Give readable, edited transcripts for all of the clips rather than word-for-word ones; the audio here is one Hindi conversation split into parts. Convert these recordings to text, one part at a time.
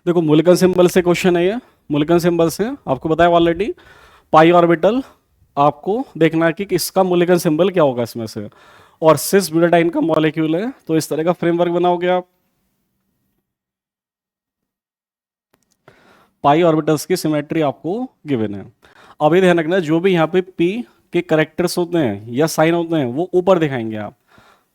देखो मुल्कन सिंबल से क्वेश्चन है ये, मुल्कन सिंबल से आपको बताया ऑलरेडी। पाई ऑर्बिटल आपको देखना है कि इसका मुल्कन सिंबल क्या होगा इसमें से, और सिस ब्यूटाडाइन का मॉलिक्यूल है, तो इस तरह का फ्रेमवर्क बनाओगे आप। पाई ऑर्बिटल्स की सिमेट्री आपको गिवन है। अब ये ध्यान रखना, जो भी यहाँ पे पी के करेक्टर्स होते हैं या साइन होते हैं वो ऊपर दिखाएंगे आप,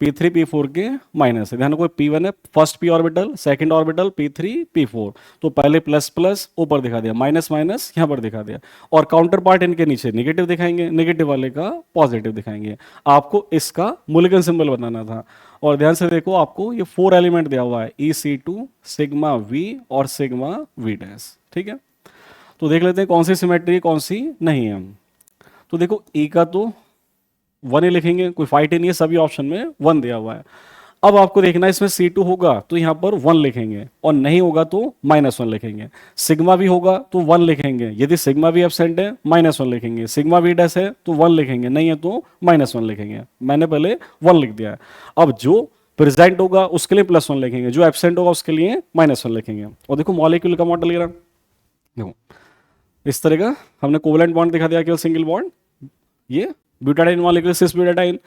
P3 P4 के माइनस है। ध्यान रखो P1 है first P orbital, second orbital P3 P4, तो पहले प्लस प्लस ऊपर दिखा दिया, माइनस माइनस यहाँ पर दिखा दिया, और काउंटर पार्ट इनके नीचे नेगेटिव दिखाएंगे, नेगेटिव वाले का पॉजिटिव दिखाएंगे। आपको इसका मुल्कन सिंबल बनाना था। और ध्यान से देखो, आपको ये 4 एलिमेंट दिया हुआ है, EC2 सिग्मा V और सिग्मा V डैश। ठीक है, तो देख लेते हैं कौन सी सिमेट्री कौन सी नहीं है। तो देखो E का तो 1 ही लिखेंगे, कोई फाइट ही नहीं है, सभी ऑप्शन में 1 दिया हुआ है। अब आपको देखना है इसमें C2 होगा तो यहां पर 1 लिखेंगे, और नहीं होगा तो -1 लिखेंगे। सिग्मा भी होगा तो 1 लिखेंगे, यदि सिग्मा भी एब्सेंट है -1 लिखेंगे। सिग्मा भी डैश है तो 1 लिखेंगे, नहीं है तो -1 लिखेंगे। मैंने पहले 1 लिख दिया है। अब जो प्रेजेंट होगा उसके लिए +1 लिखेंगे, जो एब्सेंट होगा उसके लिए -1 लिखेंगे। और देखो मॉलिक्यूल का मॉडल ये, देखो इस तरह का हमने कोवलेंट बॉन्ड दिखा दिया, केवल सिंगल बॉन्ड। ये ब्यूटाडाइन मॉलिक्यूल, सिस ब्यूटाडाइन,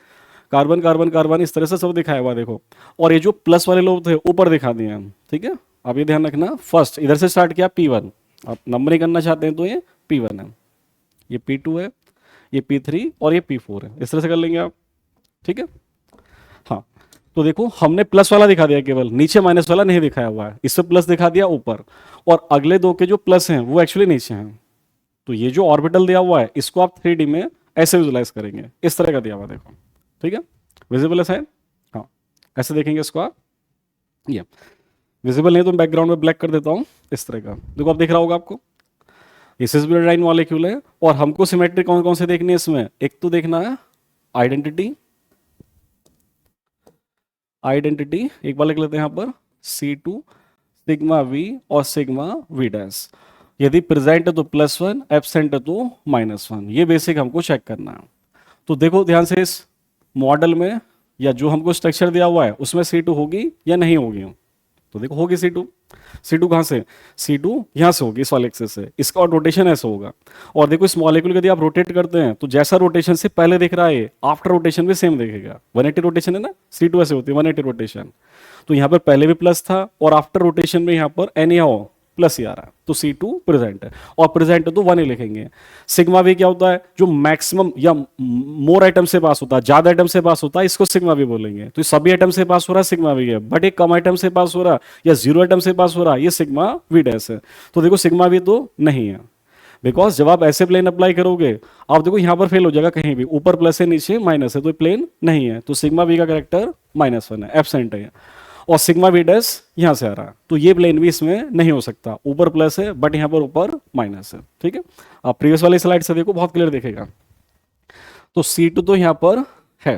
कार्बन कार्बन कार्बन, इस तरह से सब दिखाया हुआ देखो। और ये जो प्लस वाले लोग थे ऊपर दिखा दिए हैं। ठीक है, अब ये ध्यान रखना, फर्स्ट इधर से स्टार्ट किया P1, आप नंबरिंग करना चाहते हैं तो ये P1 है, ये P2 है, ये P3 और ये P4 है, इस तरह से कर लेंगे आप। ठीक है, हाँ, तो देखो हमने प्लस वाला दिखा दिया, केवल नीचे माइनस वाला नहीं दिखाया हुआ है, इससे प्लस दिखा दिया ऊपर, और अगले दो के जो प्लस हैं वो एक्चुअली नीचे हैं। तो ये जो ऑर्बिटल दिया हुआ है इसको आप 3D में ऐसे विजुलाइज करेंगे, इस तरह का दिया हुआ देखो। ठीक है, विजिबल है शायद, हाँ, ऐसे देखेंगे इसको आप। ये विजिबल नहीं तो मैं बैकग्राउंड में ब्लैक कर देता हूँ, इस तरह का देखो, आप दिख रहा होगा आपको। ये सिसब्यूटाडाइन मॉलिक्यूल है, और हमको सिमेट्री कौन कौन से देखनी है इसमें, एक तो देखना है आइडेंटिटी, आइडेंटिटी एक बार लिख लेते हैं यहाँ पर, C2 सिग्मा V और सिग्मा V डैश। यदि प्रेजेंट है तो +1, एब्सेंट है तो -1, ये बेसिक हमको चेक करना है। तो देखो ध्यान से, इस मॉडल में या जो हमको स्ट्रक्चर दिया हुआ है उसमें C2 होगी या नहीं होगी, तो देखो होगी C2। C2 कहाँ से, C2 यहाँ से होगी, इस वाले एक्सिस से, इसका और रोटेशन ऐसा होगा। और देखो इस मॉलिक्यूल को यदि आप रोटेट करते हैं तो जैसा रोटेशन से पहले दिख रहा है आफ्टर रोटेशन भी सेम दिखेगा। 180 रोटेशन है ना, C2 ऐसे होती है 180 रोटेशन। तो यहाँ पर पहले भी प्लस था और आफ्टर रोटेशन में यहाँ पर एनी हाउ प्लस ही आ रहा है, तो C2 प्रेजेंट है, और प्रेजेंट है तो 1 ही लिखेंगे। सिग्मा भी क्या होता है, जो मैक्सिमम या मोर आइटम से पास होता है, ज्यादा आइटम से पास होता है, इसको सिग्मा भी बोलेंगे। तो सभी आइटम से पास हो रहा है सिग्मा भी है, बट एक कम आइटम से पास हो रहा है या 0 आइटम से पास हो रहा है, ये सिग्मा V डैश है। तो देखो सिग्मा भी तो नहीं है, बिकॉज जब आप ऐसे प्लेन अप्लाई करोगे, आप देखो यहां पर फेल हो जाएगा, कहीं भी ऊपर प्लस है नीचे माइनस है, तो प्लेन नहीं है। तो सिग्मा V का करेक्टर -1 है, एब्सेंट है। और सिग्मा V डैश यहां से आ रहा है, तो ये प्लेन भी इसमें नहीं हो सकता, ऊपर प्लस है बट यहां पर ऊपर माइनस है। ठीक है, आप प्रीवियस वाली स्लाइड से देखो, बहुत क्लियर दिखेगा। तो C2 तो यहां पर है,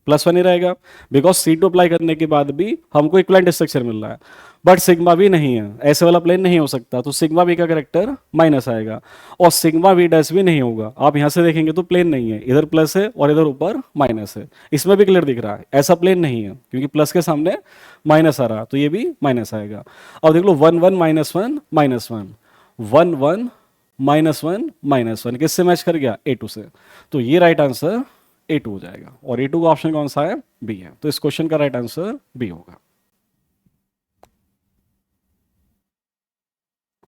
+1 ही रहेगा, बिकॉज C2 अप्लाई करने के बाद भी हमको इक्विवेलेंट स्ट्रक्चर मिल रहा है, बट सिग्मा भी नहीं है, ऐसे वाला प्लेन नहीं हो सकता, तो सिग्मा V का करेक्टर माइनस आएगा, और सिग्मा V डैश भी नहीं होगा। आप यहां से देखेंगे तो प्लेन नहीं है, इधर प्लस है और इधर ऊपर माइनस है, इसमें भी क्लियर दिख रहा है ऐसा प्लेन नहीं है, क्योंकि प्लस के सामने माइनस आ रहा, तो ये भी माइनस आएगा। अब देख लो 1 1 -1 -1, 1 1 -1 -1 किससे मैच कर गया, A2 से। तो ये राइट आंसर A2 हो जाएगा, और A2 का ऑप्शन कौन सा है, बी है। तो इस क्वेश्चन का राइट आंसर बी होगा।